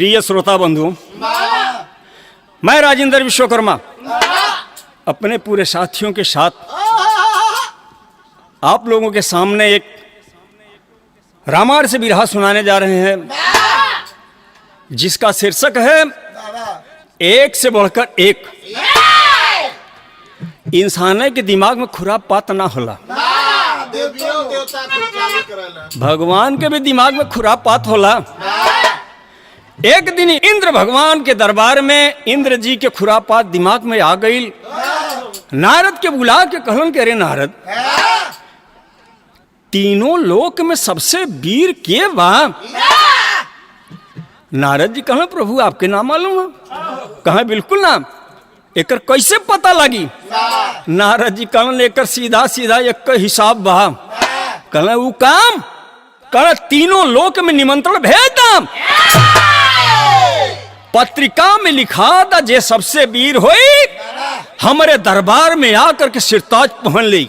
प्रिय श्रोता बंधु, मैं राजेंद्र विश्वकर्मा अपने पूरे साथियों के साथ आप लोगों के सामने एक रामायण से बिरहा सुनाने जा रहे हैं, जिसका शीर्षक है एक से बढ़कर एक। इंसान के दिमाग में खुरापात ना होला, भगवान के भी दिमाग में खुरापात होला। एक दिन इंद्र भगवान के दरबार में इंद्र जी के खुरापात दिमाग में आ गई। नारद के बुला के कहलन के अरे नारद, तीनों लोक में सबसे वीर के बा? नारद जी कहलन प्रभु आपके नाम मालूम है? कहा बिल्कुल ना, एकर कैसे पता लगी? नारद जी कहलन एकर सीधा सीधा एक हिसाब बा। कहलन वो काम कहलन तीनों लोक में निमंत्रण भेज दाम, पत्रिका में लिखा था जे सबसे वीर होई हमारे दरबार में आकर के सिरताज पहन ली।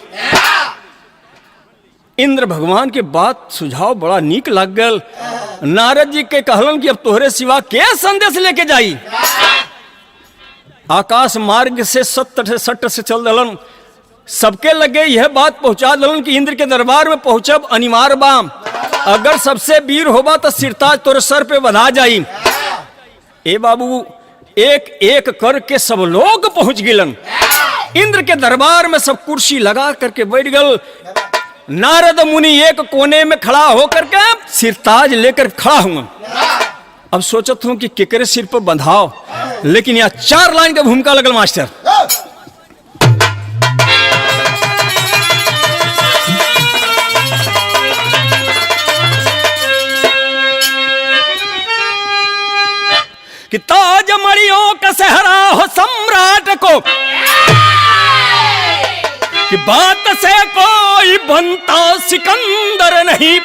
इंद्र भगवान के बात सुझाव बड़ा नीक लग गल। नारद जी के कहलन कि अब तोहरे सिवा के संदेश लेके जाई। आकाश मार्ग से सट से चल दलन, सबके लगे यह बात पहुंचा दलन कि इंद्र के दरबार में पहुंचब अनिवार्य बा। अगर सबसे वीर होबा तो सिरताज तोरे सर पे बंधा जाई। ए बाबू, एक एक करके सब लोग पहुंच गिलन। इंद्र के दरबार में सब कुर्सी लगा करके बैठ गल। नारद मुनि एक कोने में खड़ा होकर के सिरताज लेकर खड़ा हुआ। अब सोचत हूं कि केकरे सिर पर बंधाओ, लेकिन यहाँ 4 लाइन का भूमिका लगल मास्टर। कि ताज मणियों का सहरा हो सम्राट को, कि बात से कोई बनता सिकंदर नहीं।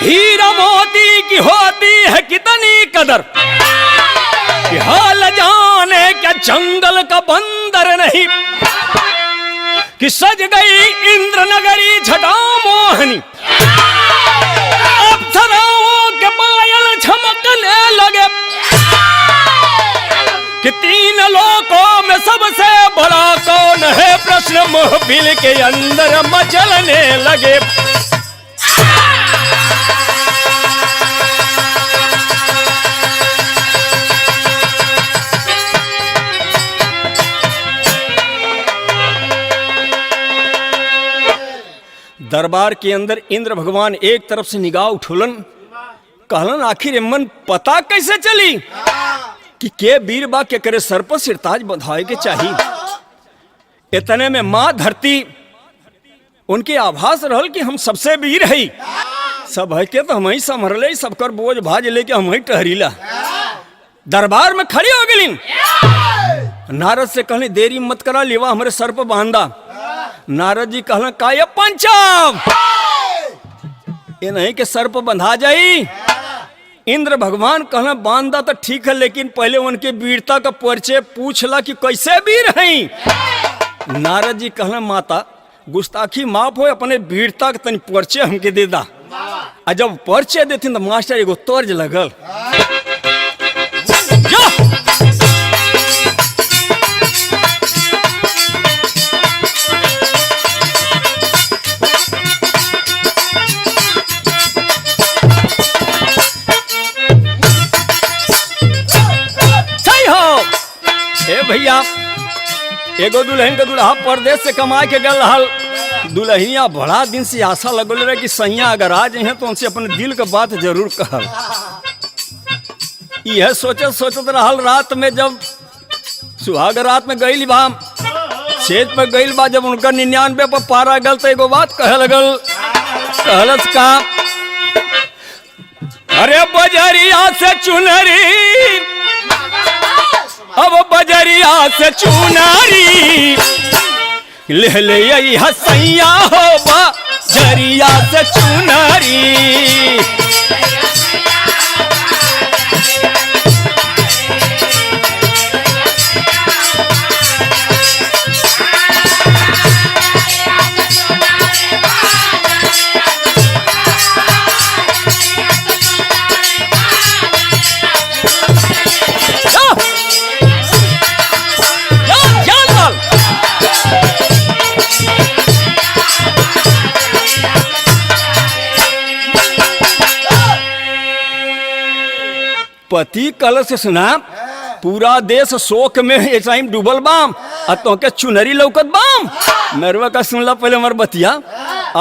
हीरा मोती की होती है कितनी कदर, कि हाल जाने क्या जंगल का बंदर नहीं। कि सज गई इंद्र नगरी छटा मोहनी, अप्सराओं के पायल चमकने लगे। कि 3 लोकों में सबसे बड़ा कौन है, प्रश्न महफिल के अंदर मचलने लगे। दरबार के अंदर इंद्र भगवान एक तरफ से निगाह उठोलन, कहलन आखिर एमन पता कैसे चली कि के वीर बा के करे सर पर सिरताज बंधाए के चाहिए। इतने में माँ धरती उनके आभास रहल कि हम सबसे वीर है। सब है के तो हम ही संभरले, सबकर बोझ भाज लेके हम ही टहरीला। दरबार में खड़ी हो गई। नारद से कहले देरी मत करा, लेवा हमारे सर पर बांधा। नारद जी कहलन का ये पंचाब ये नहीं के सर पर बंधा जाई। इंद्र भगवान कहना बांधा तो ठीक है, लेकिन पहले उनके वीरता का परिचय पूछला कि कैसे वीर हैं। नारद जी कहना माता गुस्ताखी माफ हो, अपने वीरता का तनी परिचय हमके दे दा। और जब परिचय देती तो मास्टर एगो तर्ज लगल। भैया एगो दुल्हन का दुल्हा परदेश से कमा के गल रहल। दुल्हनिया बड़ा दिन से आशा लगल रहे कि सैया अगर आ जाए तो उनसे अपने दिल का बात जरूर कहल। यह सोचत रहल। रात में जब सुहाग रात में गई बा, सेज पर गई बा, जब उनका 99 पर पारा गल तो एगो बात कहे लगल। कहलस का अरे बजरिया से चुनरी, अब बजरिया से चुनारी ले ले यही हसैया हो, बजरिया से चुनारी। पति कल से सुना पूरा देश शोक में इस टाइम डूबल बाम आ तो के चुनरी लौकत बाम नरवा का सुनला पहले हमार बतिया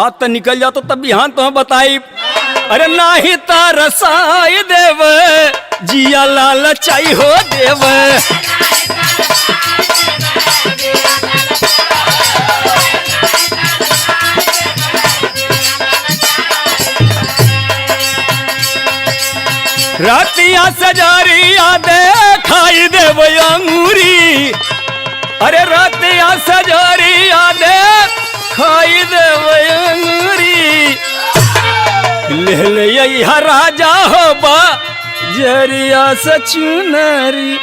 आज तो निकल जातो तब बिहान तो बताई अरे नाही तरसाई देव जिया लालचाई हो देव रातिया सजारिया दे खाई देव अंगूरी अरे रातिया सजारिया दे खाई देव अंगूरी ले ले यही राजा हो बा जरिया सचुनरी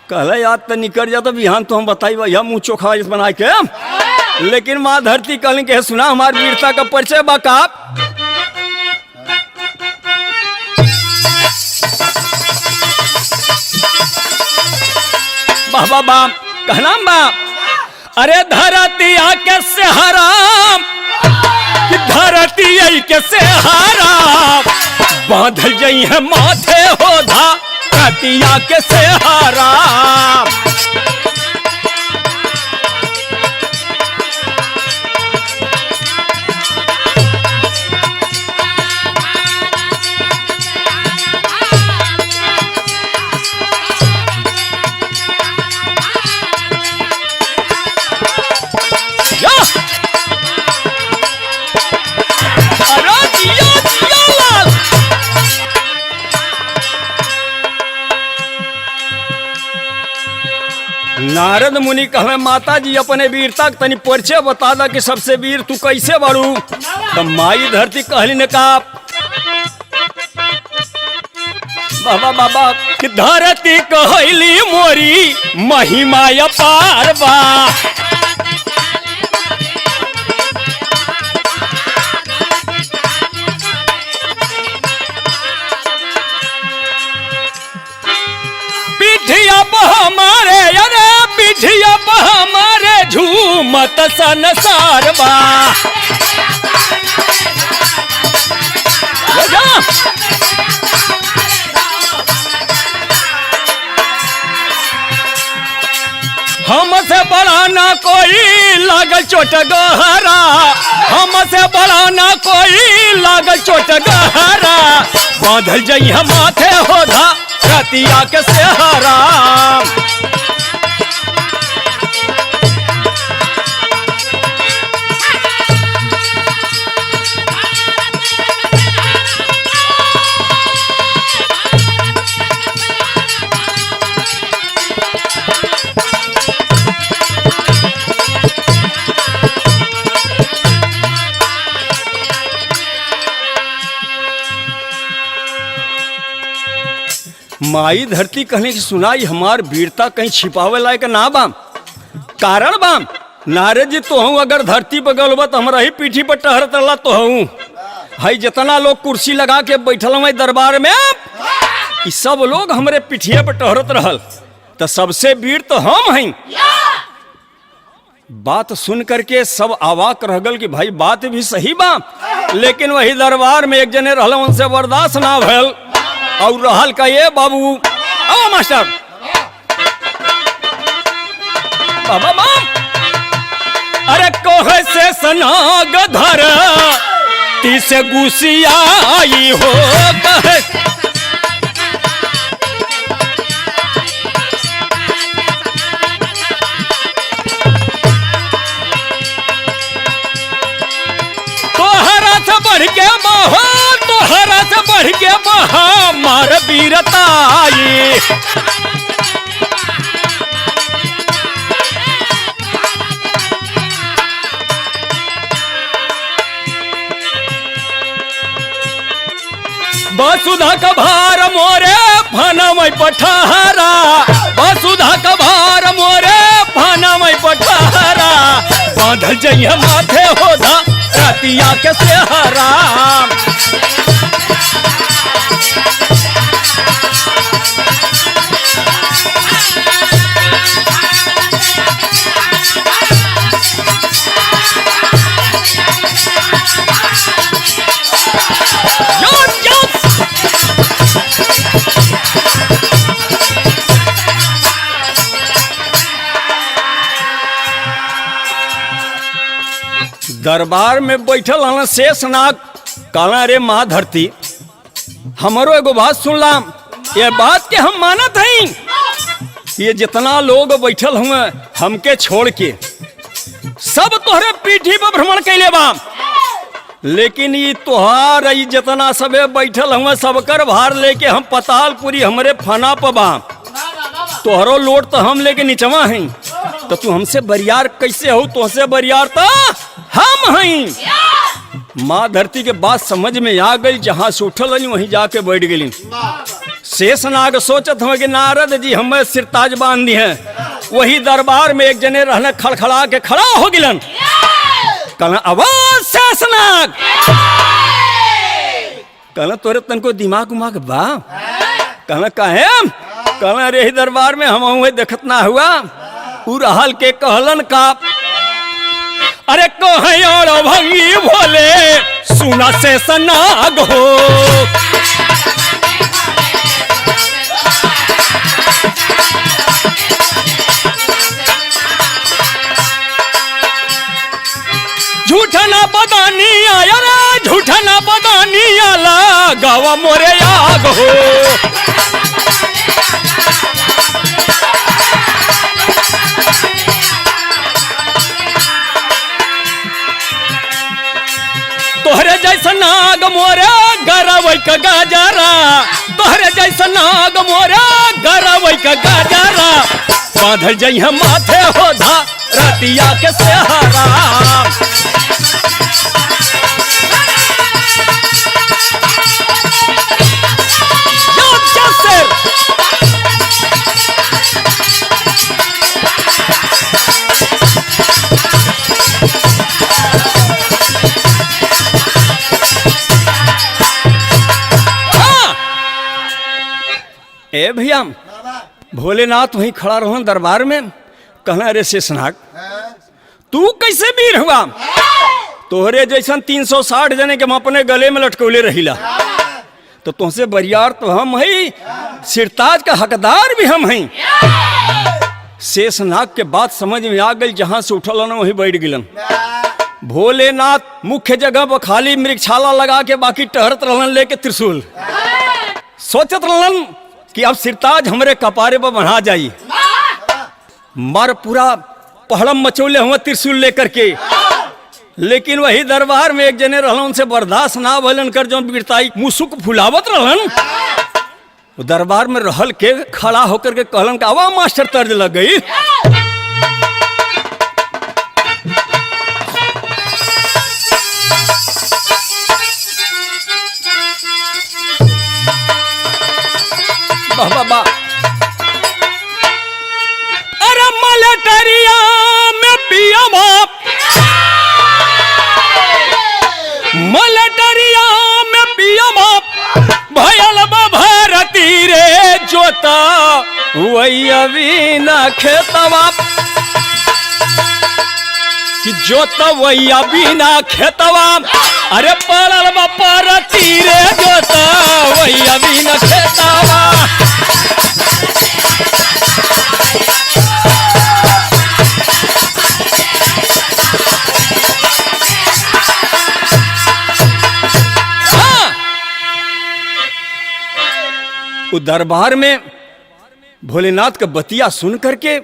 कहला याद तो निकल जा तो बिहान तो हम बताई भैया मुँह चोखा बना के लेकिन माँ धरती कहली के सुना हमारी वीरता का परिचय बाकाप बाबा बाप कहना बाप अरे धरती आके से हराम धरती आई के से हराम बांधल जई है माथे हो धा धरती आके से हराम नारद मुनि कहे माता जी अपने वीरता तनी परिचय बता दा कि सबसे वीर तू कैसे बारू तो माई धरती कहली ने कहा बाबा बाबा कि धरती कहली मोरी महिमा अपार बा पिठिया हमारे अरे पिठिया हमारे झूमत संसार बा हमसे बड़ा ना कोई लागल चोट गहरा हमसे बड़ा ना कोई लागल चोट गहरा बांधल जई हम माथे होधा रतिया के से हराम माई धरती कहने की सुनाई हमार वीरता कहीं छिपावे लायक ना बाम कारण बाम नारद जी तो हूँ अगर धरती पर गलबा तो हमारा ही पीठी पर टहरत रहा तो हूँ हाई जितना लोग कुर्सी लगा के बैठल हुए दरबार में ये सब लोग हमारे पीठिया पर टहरत रहल तो सबसे वीर तो हम हैं बात सुन करके सब अवाक रह गल कि भाई बात भी सही बा लेकिन वही दरबार में एक जने रहल उनसे बर्दाश्त ना भयल और रहल का ये बाबू आओ मास्टर बाबा बाम अरे कोहे से सनाग धर तीसे गुसियाई हो कहे तोहरा से बढ़ के महा तोहरा से बढ़ के महा मार वीरताई वसुधा का भार मोरे फनमय पठारा वसुधा का भार मोरे फनमय पठारा बांधल जइया माथे होधा रतिया के से हराम दरबार में बैठल हन शेषनाग। कहला रे माँ धरती, हमारो एगो बात सुनला, ये बात के हम मानत हई, ये जितना लोग बैठल हुए हमके छोड़ के सब तोहरे पीठी पर भ्रमण कैले बा, लेकिन ये तोहार ई जितना सबे बैठल हुए सबकर भार लेके हम पतालपुरी हमरे फना पर बा, तोहरो लोट तो हम लेके निचवा हई, तो तू हमसे बरियार कैसे हो? तुहसे बरियार तो हम हई। माँ धरती के बात समझ में आ गई, जहां से उठल रही वहीं जाके बैठ गई। शेषनाग सोचत हुए कि नारद जी हमें सिरताज बांध दी है। वही दरबार में एक जने रहने खड़खड़ा के खड़ा हो गिलन। कहना आवाज शेषनाग, कहना तोरे तन को दिमाग उमाग बा? कहना काहे? कहना रे ही दरबार में हम हुए देखत ना हुआ। उड़हल के कहलन का, अरे कहीं और भंगी भोले सुना शेषनाग हो। झूठा ना बदानी आया रे, झूठा ना बदानी आला गावा मोरे आग हो। तोहरे जैसा नाग मोरा गरवै का गाजरा, तोहरे जैसा नाग मोरा गरवै का गाजरा, बांधल जइहा माथे हो धा रतिया के सेहरा। ए भैया, भोलेनाथ वहीं खड़ा रहो दरबार में। कहना रे शेषनाग, तू कैसे वीर हुआ? तोहरे जैसन 360 जने के हम अपने गले में लटकौले रहिला, तो तुमसे बरियार तो हम हई, सिरताज का हकदार भी हम हई। शेषनाग के बात समझ में आ गई, जहां से उठल न वहीं बैठ गिलन। भोलेनाथ मुख्य जगह पर खाली मृगशाला लगा के बाकी टहरत रहलन लेके त्रिशूल। सोचत रहलन कि अब सिरताज हमरे कपारे पर बना जाई। मार पूरा पहड़म मचौले हुए त्रिशूल लेकर के, लेकिन वही दरबार में एक जने रहलन, उनसे बर्दाश्त ना भलन कर जो वीरताई मुसुक फुलावत रहलन। दरबार में रहल के खड़ा होकर के कहलन का आवा मास्टर तर्ज लग गई। बाबा अरे मलटरिया में पिया बाप, मलटरिया में पिया बाप, भयल भारती रे जोता वही अभी ना खेतवा, कि जोता वही अभी ना खेतवा, अरे पड़ल भारती रे जोता वही अभी ना खेतवा। दरबार में भोलेनाथ का बतिया सुन करके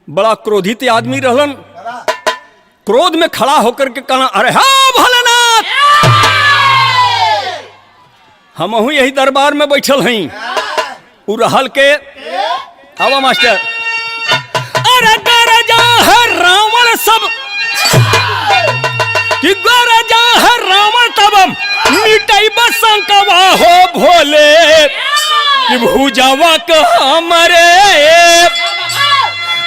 बड़ा क्रोधित आदमी रहलन। क्रोध में खड़ा होकर के कहना, अरे हाँ भोलेनाथ, हम यही दरबार में बैठल हई। उड़हल के आवा मास्टर, अरे गरजा है रावण सब, कि गरजा है रावण तब मिटाई बसंकवा हो भोले, कि भूजावा का हमारे,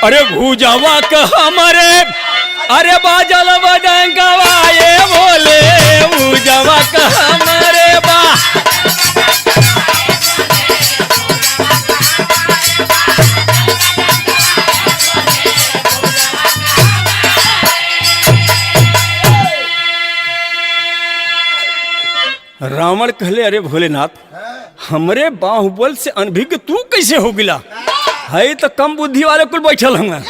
अरे भूजावा का हमारे, अरे बाजल बडंगवा ये भोले, भूजावा का हमारे बा। रावण कहले, अरे भोलेनाथ, हमरे बाहुबल से अनभिज्ञ तू कैसे हो गिला? है तो कम बुद्धि वाले कुल बैठल हूँ।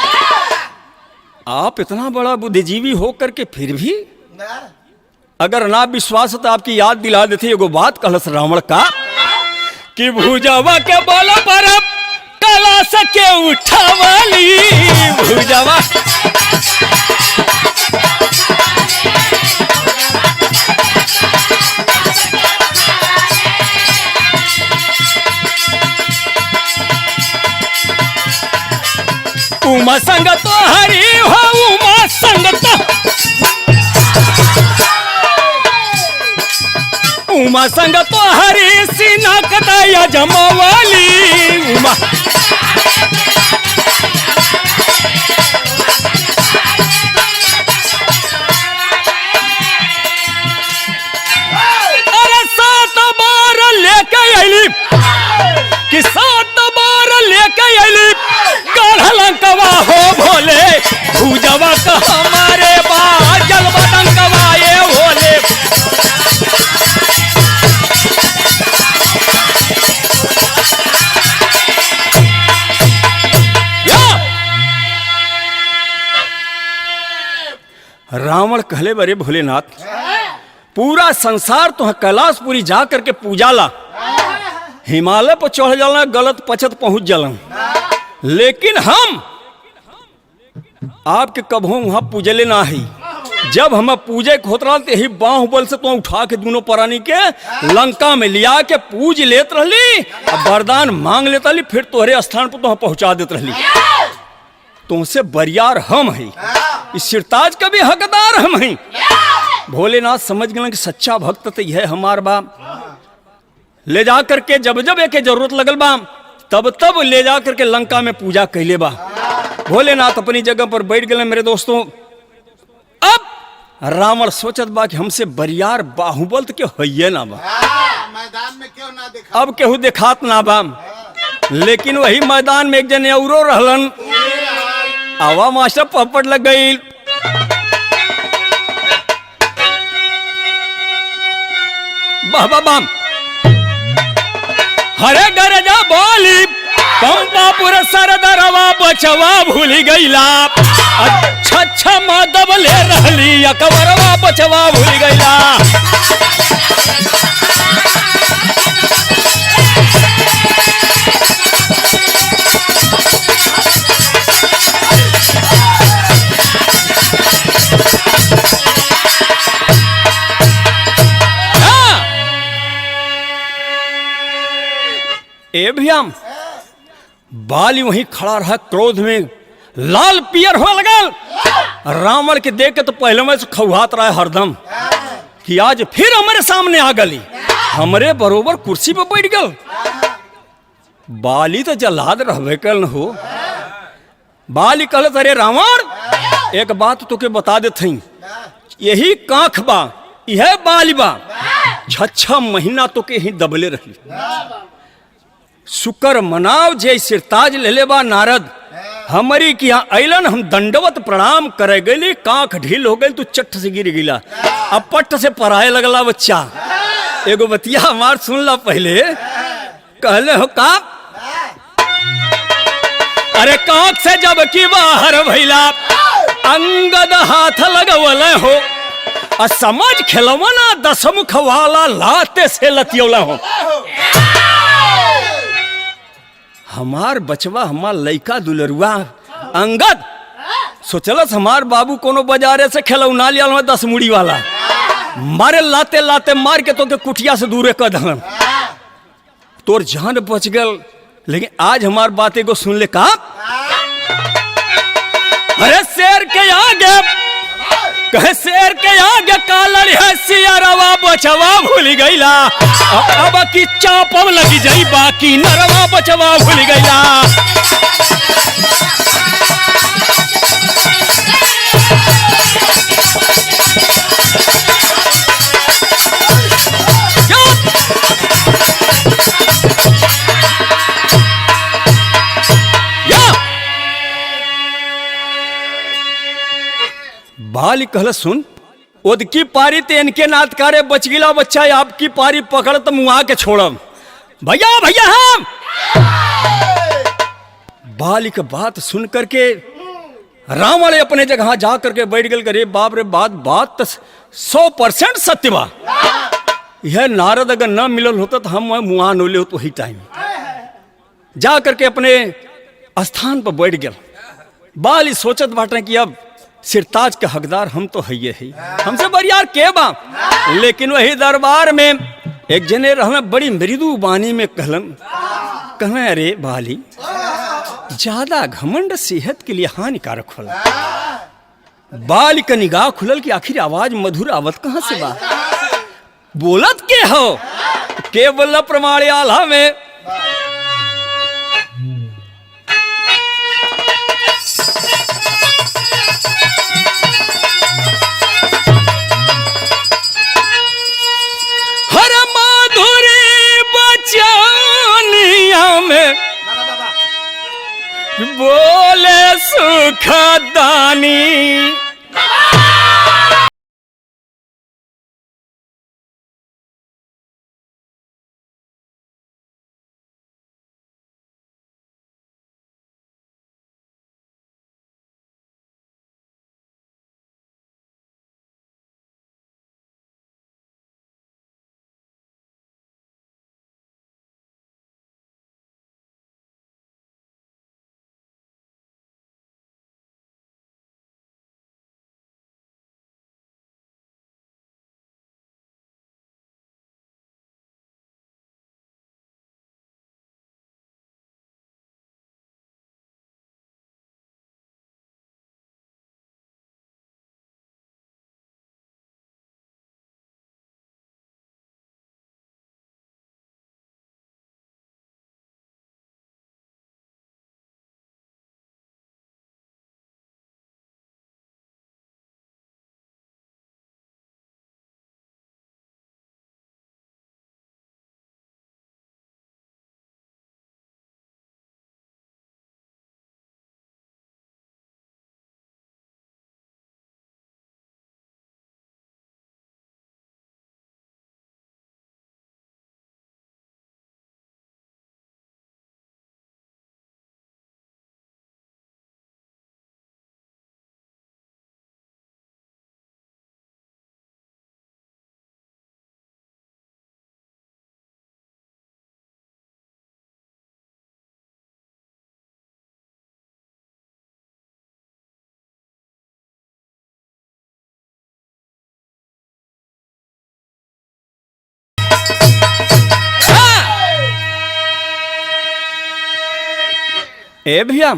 आप इतना बड़ा बुद्धिजीवी हो करके फिर भी अगर ना विश्वास है तो आपकी याद दिला देते एगो बात कहलस रावण का कि भुजवा के बोला पर कला सके उठावाली भुजवा उमा संग तो हरी हो उमा संग तो उमा संग तो हरी सीना कदाया जमावाली उमा अरे 7 बार लेके आईली कि 7 बार लेके आईली लंकवा हो भोले भुजवा का हमारे बा जलवा लंकवा ये भोले रावण कहले बरे भोलेनाथ पूरा संसार तो कैलाशपुरी जा करके पूजा ला हिमालय पर चढ़ जाला गलत पछत पहुंच जाला लेकिन हम आपके कभों वहां पूजले ना ही जब हम पूजे के होत रहा यही बाहुबल से तो उठा के दोनों प्राणी के लंका में लिया के पूज लेत रहली वरदान मांग लेता ली फिर तोहरे स्थान पर तो पहुंचा देत रहली तुमसे बरियार हम हैं इस सिरताज का भी हकदार हम हैं भोलेनाथ समझ गए कि सच्चा भक्त तो यह हमार बा ले जा करके जब जब एक जरूरत लगल बा तब तब ले जा करके लंका में पूजा कैले बा भोलेनाथ अपनी जगह पर बैठ गए मेरे दोस्तों अब रावण सोचत बा कि हमसे बरियार बाहुबल तो क्यों है ना बा मैदान में क्यों ना दिखा अब केहू दिखात ना बा लेकिन वही मैदान में एक जने औरो रहलन आवा मास्टर पपट लग गई बाबा बाम हरे गरजा बोली पंपापुर सरदरवा बचवा भूली गईला अच्छा माधव ले रहली अकबरवा बचवा भूली गईला ए भैया बाली वहीं खड़ा रहा क्रोध में लाल पियर हो लगल रावण के देख के तो पहले में खौहात रहा हरदम कि आज फिर हमारे सामने आ गली हमरे बरोबर कुर्सी पर बैठ गल बाली तो जल्लाद रहबे कल न हो बाली कहलत अरे रावण एक बात तो के बता देत हई यही कांख बा यह बाली बा 6 महीना तो के ही दबले रही शुक्र मनाव जय सिरताज ले बा नारद हमारी कि यहाँ अलन हम दंडवत प्रणाम करे गली कांख ढील हो गई तू चट्ट से गिर गिला अब पट्ट से पराए लगला बच्चा एगो बतिया हमार सुन ला पहले कहले हो का अरे कांख से जब की बाहर भैला अंगद हाथ लगवल हो और समझ खिलवना दसमुख वाला लाते से लतियोला हो हमार बचवा हमार लइका दुलरुआ अंगद सोचलस हमार बाबू कोनो बाजारे से खिलौना लिया 10 मुड़ी वाला मारे लाते लाते मार के तो के कुटिया से दूर कर दहन तोर जान बच गल लेकिन आज हमार बात एगो सुन ले का अरे शेर के आगे कहे शेर के आगे कालड़ है सियारवा बचवा भूल गईला अब की चापम लगी जाई बाकी नरवा बचवा भूल गईला बाली कहल सुन ओद की पारी तेन के नाथ कारे बच गिला बच्चा आपकी पारी पकड़ तो मुआ के छोड़म भैया भैया हम बाली का बात सुन करके राम वाले अपने जगह जा करके बैठ गए। करे बाप रे बात तो 100% सत्य बा। यह नारद अगर न मिलल होता तो हम मुआ नोले हो तो वही टाइम जा करके अपने स्थान पर बैठ गया। बाली सोचत बाटे कि अब सिरताज के हकदार हम तो है ही, हमसे बरियार के बा। लेकिन वही दरबार में एक जने रहना बड़ी मृदु बानी में कहलन अरे बाली ज्यादा घमंड सेहत के लिए हानिकारक होला। बाली का निगाह खुलल कि आखिर आवाज मधुर आवत कहां से बा, बोलत के हो के बोला प्रमाण आल्हा में हर माधुरी बचानिया में बोले सुखदानी। ए भैया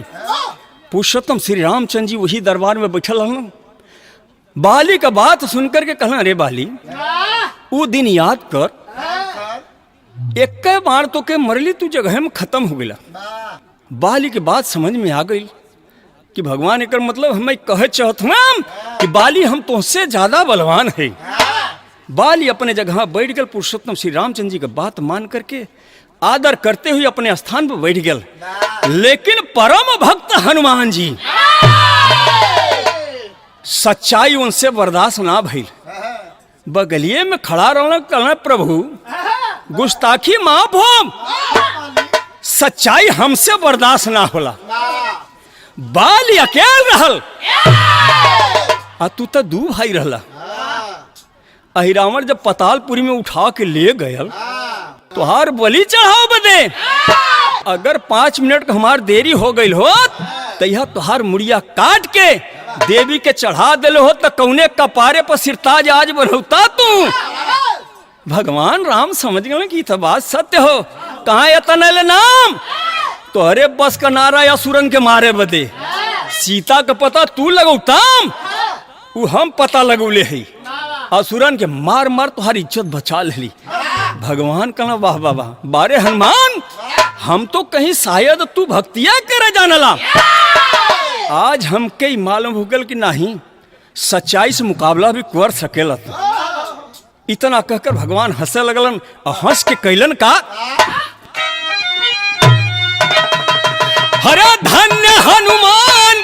पुरुषोत्तम श्री रामचंद्र जी वही दरबार में बैठल हन। बाली का बात सुनकर के कहना अरे बाली वो दिन याद कर, एक बार तो के मरली तू जगह में खत्म हो गया। बाली की बात समझ में आ गई कि भगवान एक मतलब हमें कहे चाहत हूँ कि बाली हम तुमसे ज्यादा बलवान है। बाली अपने जगह बैठ गए। पुरुषोत्तम श्री रामचंद्र जी की बात मान करके आदर करते हुए अपने स्थान पर बैठ गए। लेकिन परम भक्त हनुमान जी सच्चाई उनसे बर्दाश्त ना भइल। बगलिए में खड़ा रहना कहना प्रभु गुस्ताखी माफ हो, सच्चाई हमसे बर्दाश्त ना होला। बाली अकेल रहल आ तू तो दू भाई रहला। अहिरावण जब पतालपुरी में उठा के ले गए तुहार बलि चढ़ाओ बदे अगर 5 मिनट का हमार देरी हो गई हो तो यह तुहार मुड़िया काट के देवी के चढ़ा दिल हो तो कौने कपारे पर सिरताज आज बनौता तू। भगवान राम समझ गए कि तो बात सत्य हो। कहाँ यतन नाम तो अरे बस का नारा या सुरन के मारे बदे सीता का पता तू लगौताम वो हम पता लगौले है। असुरन के मार मार तुम्हारी इज्जत बचा ली। भगवान कहना वाह वाह वाह बारे हनुमान हम तो कहीं शायद तू भक्तिया करे जानला। आज हमके ही मालूम हो गल कि नहीं सच्चाई से मुकाबला भी कर सकेला। इतना कहकर भगवान हंसे लगलन और हंस के कैलन का हरे धन्य हनुमान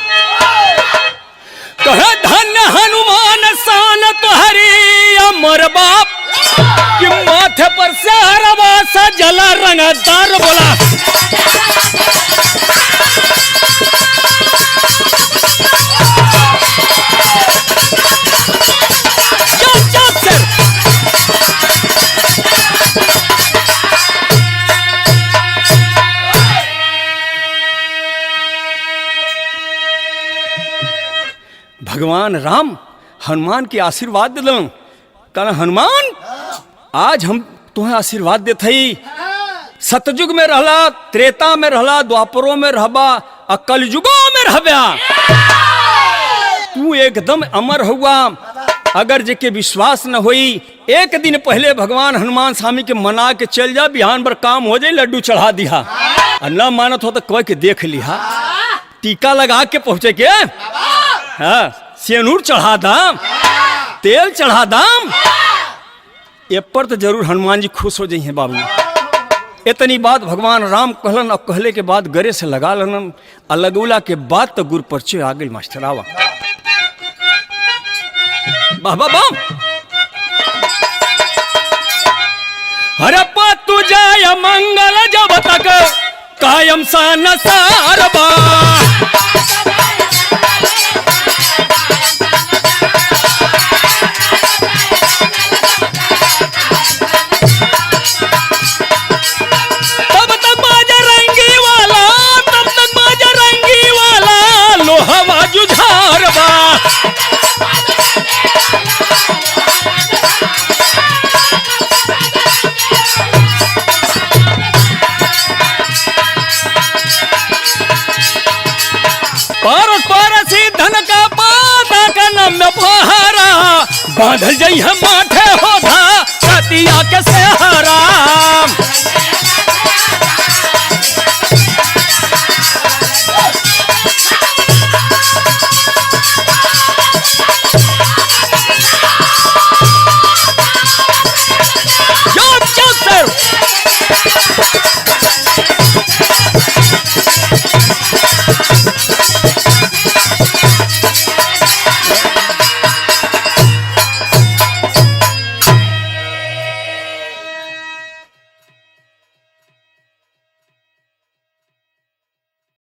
कहे धन्य हनुमान शान तुहरी अमर बाप कि माथे पर से हरवा सा जला रंगदार बोला भगवान राम हनुमान के आशीर्वाद दे दिलन। कहना हनुमान आज हम तुम्हें आशीर्वाद देत हई। सतयुग में रहला, त्रेता में रहला, द्वापरों में रहबा, और कलयुगों में रहबा, तू एकदम अमर हुआ। अगर जेके विश्वास न होई, एक दिन पहले भगवान हनुमान स्वामी के मना के चल जा, बिहान पर काम हो जाए, लड्डू चढ़ा दिया। और न मानत हो तो कह के देख लिहा, टीका लगा के पहुंचे के, हाँ, सेनूर चढ़ा दाम, तेल चढ़ा दाम, ये पर तो जरूर हनुमान जी खुश हो जाइए बाबू। इतनी बात भगवान राम कहलन, और कहले के बाद गरे से लगा लन, और लगौला के बाद तो गुर परचे आ गई मास्टर आवा। बाबा बम हरे तू जाय मंगल जब तक कायम सा नसारबा। तब तक बाजा रंगी वाला, तब तक बाजा रंगी वाला, लोहवा जुझारबा। धन का पाता का नम पहारा, बांधल जई हम माथे